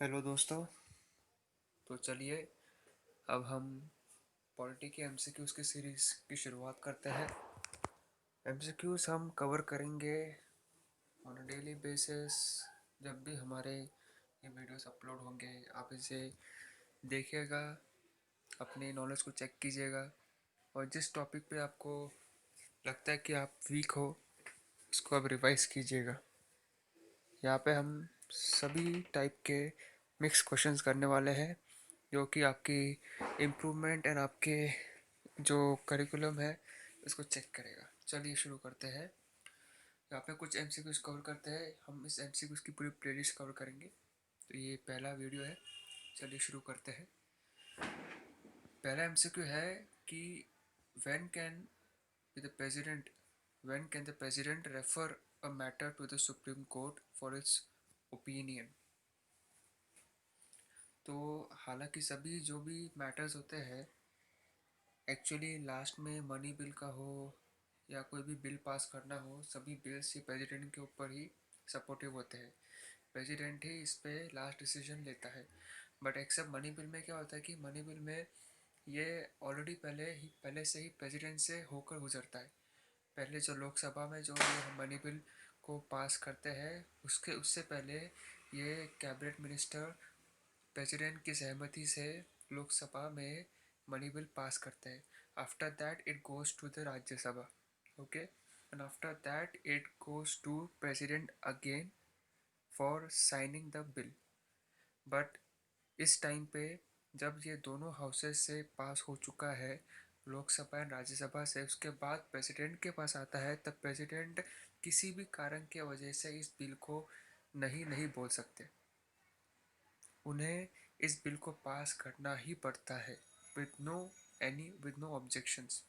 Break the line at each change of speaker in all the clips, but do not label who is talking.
Hello दोस्तों। तो चलिए अब हम पॉलिटी के एमसीक्यूज़ की सीरीज़ की शुरुआत करते हैं। एमसीक्यूज़ हम कवर करेंगे ऑन अ डेली बेसिस। जब भी हमारे ये वीडियोस अपलोड होंगे आप इसे देखिएगा, अपने नॉलेज को चेक कीजिएगा और जिस टॉपिक पे आपको लगता है कि आप वीक हो उसको आप रिवाइज कीजिएगा। यहाँ पे हम सभी टाइप के मिक्स क्वेश्चंस करने वाले हैं जो कि आपकी इम्प्रूवमेंट एंड आपके जो करिकुलम है उसको चेक करेगा। चलिए शुरू करते हैं। यहाँ पे कुछ एमसीक्यूज कवर करते हैं। हम इस एमसीक्यूज की पूरी प्लेलिस्ट कवर करेंगे। तो ये पहला वीडियो है, चलिए शुरू करते हैं। पहला एमसीक्यू है कि when can the president when can the president refer a matter to the supreme court for its opinion. तो हालांकि सभी जो भी मैटर्स होते हैं एक्चुअली लास्ट में मनी बिल का हो या कोई भी बिल पास करना हो, सभी बिल्स ये प्रेसिडेंट के ऊपर ही सपोर्टिव होते हैं। प्रेसिडेंट ही इस पे लास्ट डिसीजन लेता है। बट एक्सेप्ट मनी बिल में क्या होता है कि मनी बिल में ये ऑलरेडी पहले से ही प्रेसिडेंट से होकर गुजरता है। पहले जो लोकसभा में जो ये मनी बिल को पास करते हैं उसके उससे पहले ये कैबिनेट मिनिस्टर प्रेसिडेंट की सहमति से लोकसभा में मनी बिल पास करते हैं। After that it goes to the Rajya Sabha, okay, and after that it goes to president again for signing the bill. But इस टाइम पे जब ये दोनों हाउसेस से पास हो चुका है, लोकसभा एंड राज्यसभा से, उसके बाद प्रेसिडेंट के पास आता है, तब प्रेसिडेंट किसी भी कारण की वजह से इस बिल को नहीं नहीं बोल सकते। उन्हें इस बिल को पास करना ही पड़ता है विद नो ऑब्जेक्शंस।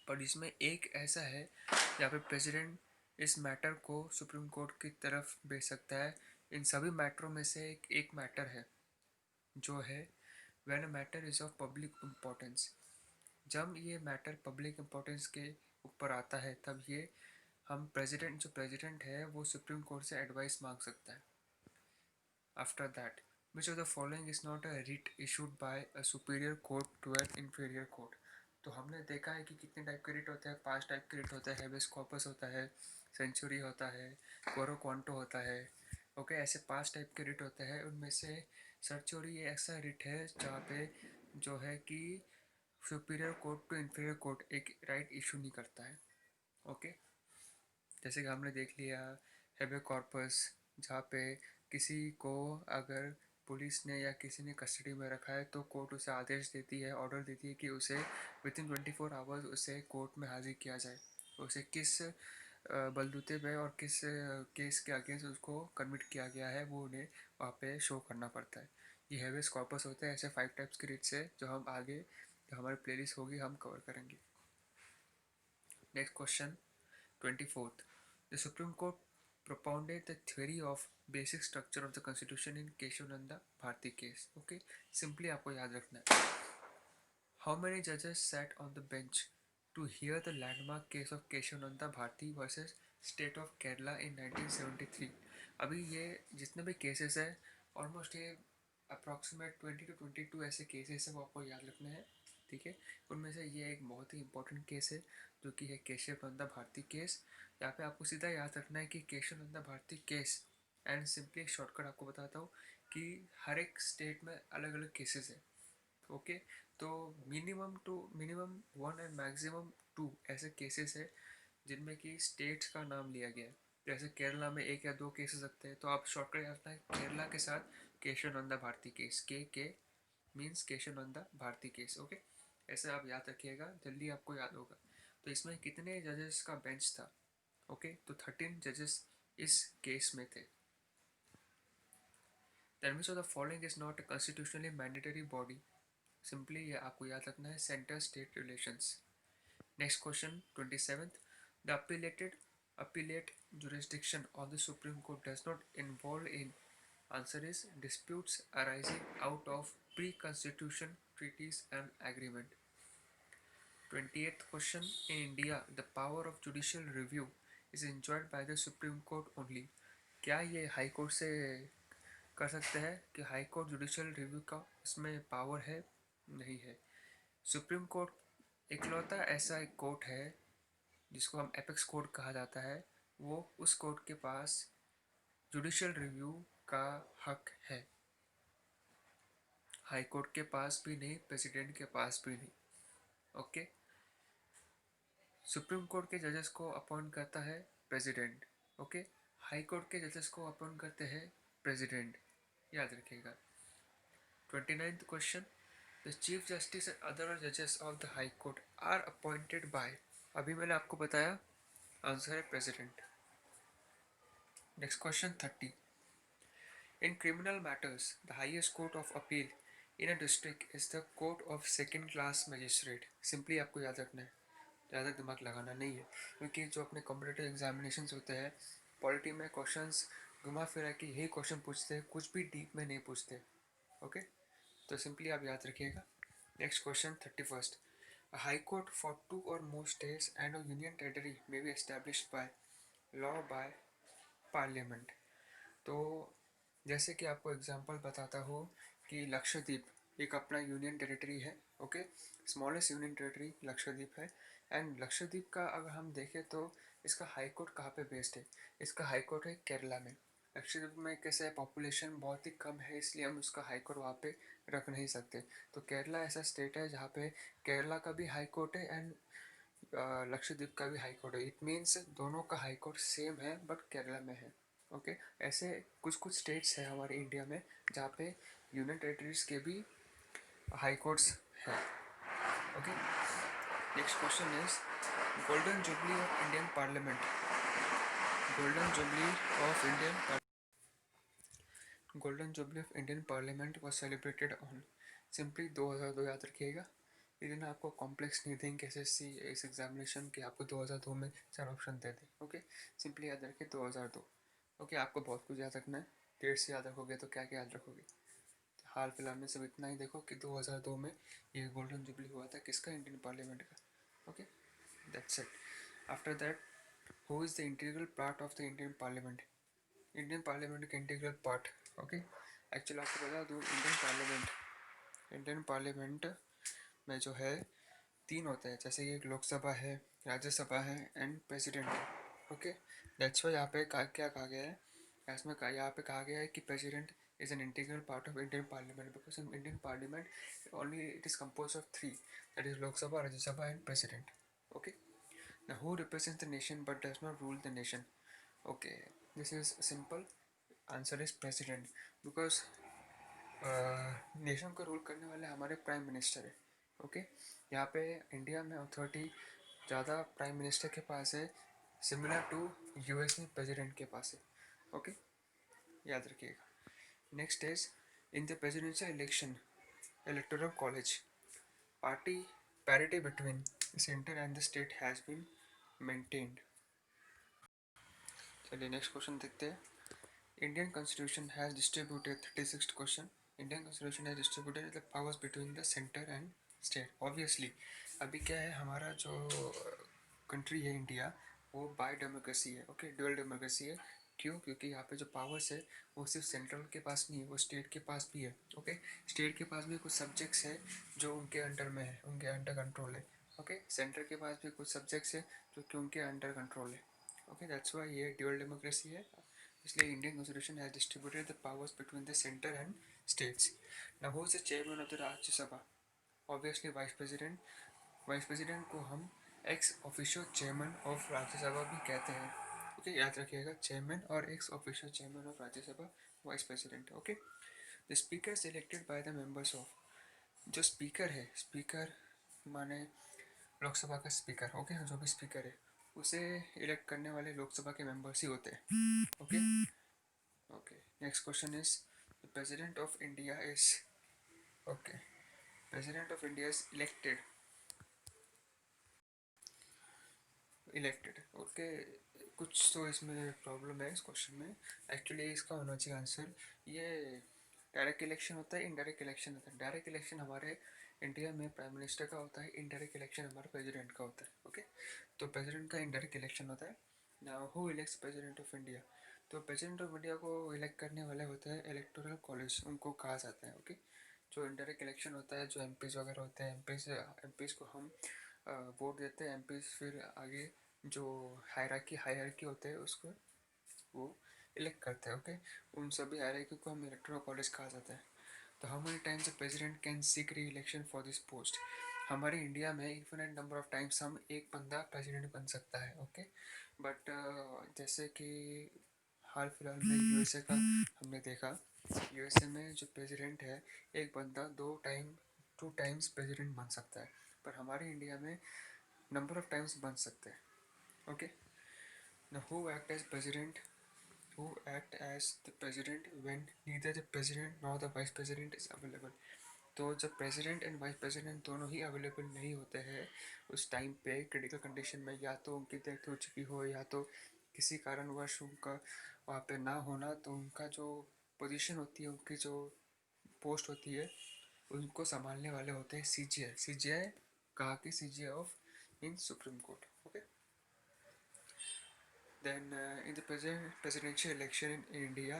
पर इसमें एक ऐसा है जहाँ पे प्रेसिडेंट इस मैटर को सुप्रीम कोर्ट की तरफ भेज सकता है। इन सभी मैटरों में से एक मैटर है जो है when a matter is of public importance. जब ये मैटर पब्लिक इम्पोर्टेंस के ऊपर आता है तब ये हम जो प्रेसिडेंट है वो सुप्रीम कोर्ट से एडवाइस मांग सकता है। After that which of the following is not a writ issued by a superior court to an inferior court। तो हमने देखा है कि कितने टाइप के रिट होते हैं। 5 टाइप के रिट होते हैं। हेबियस कॉर्पस होता है, सेंचुरी होता है, कोरो क्वांटो होता है। ओके, ऐसे 5 टाइप के रिट होते हैं। उनमें से सर्चोरी ये ऐसा रिट है जहाँ पे जो है कि superior court to inferior court एक राइट इशू नहीं करता है। ओके, जैसे कि हमने देख लिया हेबियस कॉर्पस, जहाँ पे किसी को अगर पुलिस ने या किसी ने कस्टडी में रखा है तो कोर्ट उसे आदेश देती है, ऑर्डर देती है कि उसे विद इन 24 आवर्स उसे कोर्ट में हाजिर किया जाए। उसे किस बलबूते पे और किस केस के अगेंस्ट उसको कन्विट किया गया है वो उन्हें वहाँ पे शो करना पड़ता है। ये हेबियस कॉर्पस होते हैं। ऐसे 5 टाइप्स के रिट्स है जो हम आगे जो हमारी प्लेलिस्ट होगी हम कवर करेंगे। Next question 24th. The Supreme Court propounded the theory of basic structure of the Constitution in Keshavananda Bharti case. Okay, simply आपको याद रखना है। How many judges sat on the bench to hear the landmark case of Keshavananda Bharti versus State of Kerala in 1973? अभी ये जितने भी cases है almost ये अप्रॉक्सीमेट 20 to 22 ऐसे केसेस है वो आपको याद रखने हैं। ठीक है, उनमें से ये एक बहुत ही इंपॉर्टेंट केस है जो कि है केशव नंदा भारती केस। यहाँ पे आपको सीधा याद रखना है कि Keshav Nanda Bharati case and simply एक शॉर्टकट आपको बताता हूँ कि हर एक स्टेट में अलग अलग केसेस है। ओके, तो मिनिमम 1 एंड मैक्सिमम 2 ऐसे केसेस है जिनमें कि स्टेट्स का नाम लिया गया है। जैसे केरला में 1 या 2 केसेस रखते हैं तो आप शॉर्टकट याद रखना है केरला के साथ Keshav Nanda Bharati case. K means Keshav Nanda Bharati case. Okay, ऐसे आप याद रखिएगा, जल्दी आपको याद होगा। तो इसमें कितने जजेस का बेंच था? ओके, तो 13 जजेस इस केस में थे। That means the following is not a constitutionally mandatory body. Simply ये आपको याद रखना है centre state relations. Next question 27th. The appellate jurisdiction of the Supreme Court does not involve in answer is disputes arising out of pre-constitution treaties and agreement. 28th question. In India, the power of judicial review is enjoyed by the Supreme Court only. क्या ये high court से कर सकते हैं कि high court judicial review का इसमें power है, नहीं है। सुप्रीम कोर्ट इकलौता ऐसा एक कोर्ट है जिसको हम एपेक्स कोर्ट कहा जाता है, वो उस कोर्ट के पास जुडिशियल रिव्यू का हक है। हाई कोर्ट के पास भी नहीं, प्रेसिडेंट के पास भी नहीं। ओके, सुप्रीम कोर्ट के जजेस को अपॉइंट करता है प्रेसिडेंट। ओके, हाई कोर्ट के जजेस को अपॉइंट करते हैं प्रेसिडेंट, याद रखिएगा। 29th question, the chief justice and other जजेस of the high court are appointed by, अभी मैंने आपको बताया आंसर है president. Next question 30, in criminal matters the highest court of appeal in a district is the court of second class magistrate. Simply आपको याद रखना है, ज़्यादा दिमाग लगाना नहीं है, क्योंकि जो अपने कॉम्पिटिटिव एग्जामिनेशन होते हैं पॉलिटी में क्वेश्चंस घुमा फिरा के यही क्वेश्चन पूछते हैं, कुछ भी डीप में नहीं पूछते। ओके, तो सिंपली आप याद रखिएगा। Next question 31, high court for 2 और more states and union territory may be established by law by parliament. तो जैसे कि आपको एग्जांपल बताता हूँ कि लक्षद्वीप एक अपना यूनियन टेरिटरी है। Okay, smallest union territory Lakshadweep है। एंड लक्षद्वीप का अगर हम देखें तो इसका हाई कोर्ट कहाँ पे बेस्ड है? इसका हाई कोर्ट है केरला में। लक्षद्वीप में कैसे पॉपुलेशन बहुत ही कम है, इसलिए हम उसका हाई कोर्ट वहाँ पे रख नहीं सकते। तो केरला ऐसा स्टेट है जहाँ पे केरला का भी हाई कोर्ट है एंड लक्षद्वीप का भी हाई कोर्ट है। इट मीन्स दोनों का हाई कोर्ट सेम है बट केरला में है। ओके, ऐसे कुछ कुछ स्टेट्स हैं हमारे इंडिया में जहाँ पे यूनियन टेरिटरीज के भी हाई कोर्ट्स हैं। Okay, next question is golden jubilee of Indian parliament. Golden jubilee of Indian golden jubilee of Indian parliament was celebrated on, simply 2002 याद रखिएगा। इतना आपको कॉम्प्लेक्स नहीं देंगे एसएससी इस एग्जामिनेशन के, आपको 2002 में 4 ऑप्शन दे दें। ओके, सिंपली याद रखिए 2002। ओके, आपको बहुत कुछ याद रखना है, डेट से याद रखोगे तो क्या क्या याद रखोगे। हाल फिलहाल में सब इतना ही देखो कि 2002 में ये गोल्डन जुबली हुआ था किसका? इंडियन पार्लियामेंट का। Okay, that's it. After that, who is the integral part of the Indian parliament? Indian parliament का इंटीग्रल पार्ट। ओके, एक्चुअली आपको बता दूँ इंडियन पार्लियामेंट में जो है 3 होते हैं, जैसे कि एक लोकसभा है, राज्यसभा है एंड प्रेसिडेंट है। ओके, दैट्स वाई यहाँ पे क्या कहा गया है, इसमें यहाँ पे कहा गया है कि president is an integral part of Indian Parliament because in Indian Parliament only it is composed of 3, that is Lok Sabha, Rajya Sabha and President. Okay, now who represents the nation but does not rule the nation? Okay, this is simple, answer is President because nation को rule करने वाले हमारे prime minister है। Okay, यहाँ पे India में authority ज़्यादा prime minister के पास है, सिमिलर टू यूएस में प्रेसिडेंट के पास है। ओके, याद रखिएगा। Next is, in the presidential election, electoral college, party parity between center and the state has been maintained. चलिए नेक्स्ट क्वेश्चन देखते हैं। Indian constitution has distributed 36th question, Indian constitution has distributed the powers between the centre and state. Obviously अभी क्या है, हमारा जो country है India वो बाय डेमोक्रेसी है। ओके, ड्यूअल डेमोक्रेसी है। क्यों? क्योंकि यहाँ पे जो पावर्स है वो सिर्फ सेंट्रल के पास नहीं है, वो स्टेट के पास भी है। ओके, स्टेट के पास भी कुछ सब्जेक्ट्स है जो उनके अंडर में है, उनके अंडर कंट्रोल है। ओके, सेंटर के पास भी कुछ सब्जेक्ट्स है जो कि उनके अंडर कंट्रोल है। ओके, दैट्स वाई ये ड्यूअल डेमोक्रेसी है, इसलिए Indian constitution has distributed the powers between the centre and states. Now who is the chairman of the Rajya Sabha? Obviously vice president. Vice president को हम x official chairman of Rajya Sabha भी कहते हैं। Okay, याद रखिएगा, चेयरमैन और x official chairman of Rajya Sabha vice president. Okay, the speaker is elected by the members of, जो speaker है, स्पीकर माने लोकसभा का स्पीकर। ओके, जो भी स्पीकर है उसे इलेक्ट करने वाले लोकसभा के मेंबर्स ही होते हैं। Okay, okay, next question is the president of India is, okay, president of India is elected. Okay, कुछ तो इसमें प्रॉब्लम है इस क्वेश्चन में। एक्चुअली इसका होना चाहिए आंसर, ये डायरेक्ट इलेक्शन होता है, इनडायरेक्ट इलेक्शन होता है। डायरेक्ट इलेक्शन हमारे इंडिया में प्राइम मिनिस्टर का होता है, इनडायरेक्ट इलेक्शन हमारे प्रेसिडेंट का होता है। ओके, तो प्रेसिडेंट का इनडायरेक्ट इलेक्शन होता है। Now who elects president of India? तो प्रेसिडेंट ऑफ इंडिया को इलेक्ट करने वाले होते हैं इलेक्टोरल कॉलेज, उनको कहा जाता है। ओके, जो इनडायरेक्ट इलेक्शन होता है, जो एमपीज वगैरह होते हैं, एमपीज को हम वोट देते हैं। एमपीज फिर आगे जो हायरार्की होते हैं उसको वो इलेक्ट करते हैं। ओके, उन सभी हायरार्की को हम इलेक्टोरल कॉलेज कहा जाता है। तो how many times the president can seek री इलेक्शन फॉर दिस पोस्ट? हमारे इंडिया में इन्फिनिट नंबर ऑफ टाइम्स हम एक बंदा प्रेसिडेंट बन सकता है। ओके, बट जैसे कि हाल फिलहाल में यूएसए का हमने देखा, यूएसए में जो प्रेसिडेंट है एक बंदा टू टाइम्स प्रेसिडेंट बन सकता है, पर हमारे इंडिया में नंबर ऑफ टाइम्स बन सकते हैं। Okay, now who act as the president when neither the president nor the vice president is available? तो जब प्रेसिडेंट एंड वाइस प्रेसिडेंट दोनों ही अवेलेबल नहीं होते हैं उस टाइम पे क्रिटिकल कंडीशन में, या तो उनकी डेथ हो चुकी हो या तो किसी कारणवश उनका वहाँ पे ना होना, तो उनका जो पोजीशन होती है, उनकी जो पोस्ट होती है, उनको संभालने वाले होते हैं सीजीआई। सीजीआई कहा कि CGI of in supreme court. Okay, then in the presidential election in India,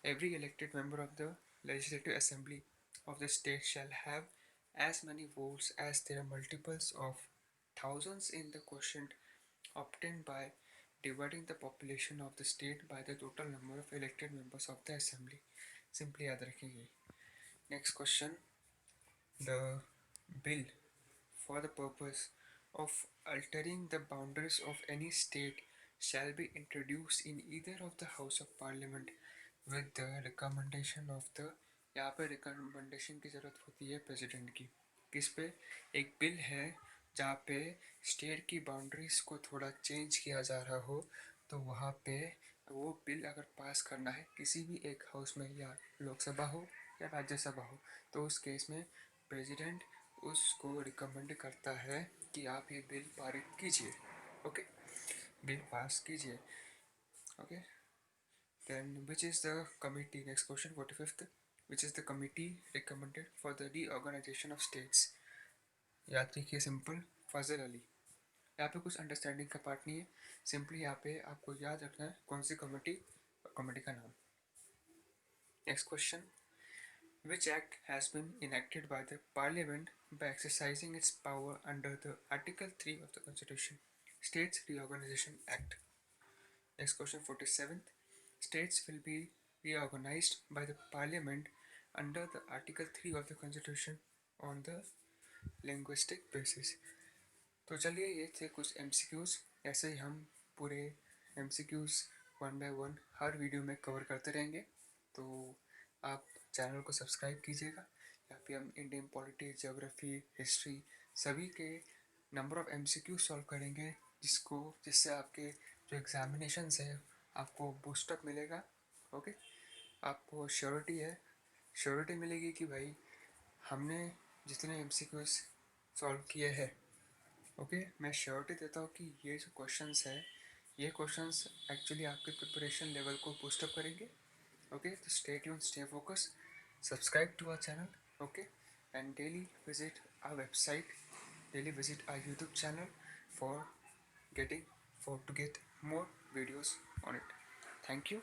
every elected member of the legislative assembly of the state shall have as many votes as their multiples of thousands in the quotient obtained by dividing the population of the state by the total number of elected members of the assembly. Simply याद रखेंगे। Next question, the bill for the purpose of altering the boundaries of any state shall be introduced in either of the House of Parliament with the recommendation of the, यहाँ पे recommendation की ज़रूरत होती है president की। किस पे? एक बिल है जहाँ पे स्टेट की बाउंड्रीज को थोड़ा चेंज किया जा रहा हो, तो वहाँ पे वो बिल अगर पास करना है किसी भी एक हाउस में, या लोकसभा हो या राज्यसभा हो, तो उस केस में प्रेसिडेंट उसको रिकमेंड करता है कि आप ये बिल पारित कीजिए। ओके, बिल पास कीजिए। Okay, then which is the committee, next question 45th, which is the committee recommended for the reorganization of states? याद रखिए सिंपल, फजल अली। यहाँ पे कुछ अंडरस्टैंडिंग का पार्ट नहीं है, सिंपली यहाँ पे आपको याद रखना है कौन सी कमेटी का नाम। Next question, which act has been enacted by the parliament by exercising its power under the article 3 of the constitution? States Reorganization Act. Next question 47th, states will be reorganized by the parliament under the article 3 of the constitution on the linguistic basis. तो चलिए ये थे कुछ MCQs, ऐसे ही हम पूरे MCQs one by one her video में cover करते रहेंगे। तो आप चैनल को सब्सक्राइब कीजिएगा। यहाँ पे हम इंडियन पॉलिटी, ज्योग्राफी, हिस्ट्री सभी के नंबर ऑफ एमसीक्यू सॉल्व करेंगे, जिससे आपके जो एग्जामिनेशंस है आपको बूस्टअप मिलेगा। ओके, आपको श्योरिटी मिलेगी कि भाई हमने जितने एमसीक्यूज सॉल्व किए हैं, ओके, मैं श्योरिटी देता हूँ कि ये जो क्वेश्चंस है, ये क्वेश्चंस एक्चुअली आपके प्रिपरेशन लेवल को बूस्टअप करेंगे। ओके, तो stay tune, stay focus, subscribe to our channel. Okay, and daily visit our website, daily visit our YouTube channel for to get more videos on it. Thank you.